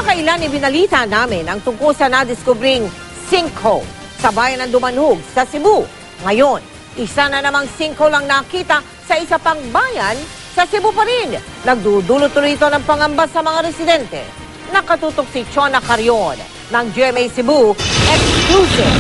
Kamakailan ibinalita namin ang tungkol sa nadiskubring sinkhole sa bayan ng Dumanhog sa Cebu. Ngayon, isa na namang sinkhole ang nakita sa isa pang bayan sa Cebu pa rin. Nagdudulot tuloy ito ng pangamba sa mga residente. Nakatutok si Chona Carion ng GMA Cebu Exclusive.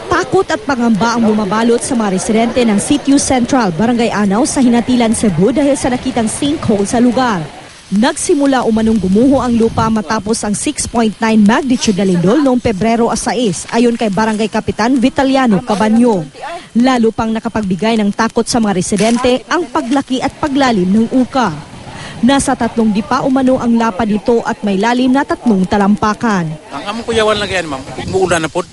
Takot at pangamba ang bumabalot sa mga residente ng Sitio Central, Barangay Anaw sa Hinatilan, Cebu dahil sa nakitang sinkhole sa lugar. Nagsimula umanong gumuho ang lupa matapos ang 6.9 magnitude na lindol noong Pebrero 6 ayon kay Barangay Kapitan Vitaliano Cabanyo. Lalo pang nakapagbigay ng takot sa mga residente ang paglaki at paglalim ng uka. Nasa 3 dipa umano ang lapa dito at may lalim na 3 talampakan. Ang among kuyawan lang yan, ma'am. Muulan na po.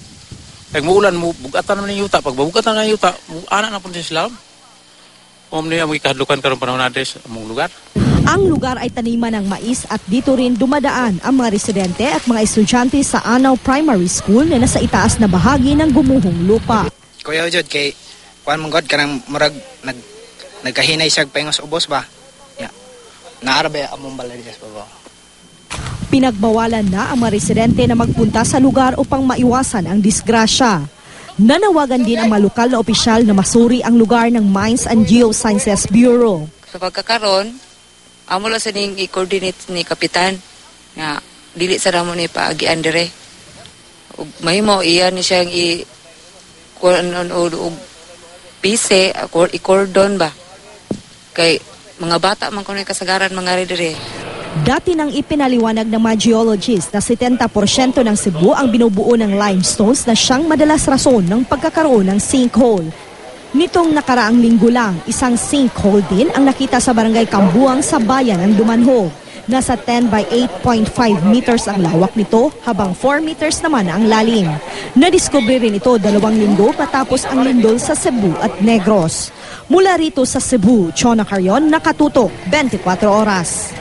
Pag muulan, bugatan naman yung yuta. Pag bugatan ng yuta, anak na po siya sila. Niya ang ikahadlukan karong panahon natin sa among lugar. Ang lugar ay taniman ng mais at dito rin dumadaan ang mga residente at mga estudyante sa Anaw Primary School na nasa itaas na bahagi ng gumuhong lupa. Kuya Ujod, kay kuan mong God, kanang murag nagkahinay siya pangos ubos ba? Yeah. Naarabe among baladiyas pa ba? Pinagbawalan na ang mga residente na magpunta sa lugar upang maiwasan ang disgrasya. Nanawagan din ang mga lokal na opisyal na masuri ang lugar ng Mines and Geosciences Bureau. Sa pagkakaroon, amo lang sa ning i-coordinate ni Kapitan nga dili sa damo ni paagian dire. Ug mahimo iyan ni siyang pise i-cordon ba. Kay mga bata man kuno kasagaran mga dire. Dati nang ipinaliwanag ng mga geologists na 70% ng Cebu ang binubuo ng limestones na siyang madalas rason ng pagkakaroon ng sinkhole. Nitong nakaraang linggo lang, isang sinkhole din ang nakita sa barangay Kambuang sa bayan ng Dumanhog. Nasa 10 by 8.5 meters ang lawak nito, habang 4 meters naman ang lalim. Nadiskubre rin ito 2 linggo patapos ang lindol sa Cebu at Negros. Mula rito sa Cebu, Chona Carion, nakatutok 24 oras.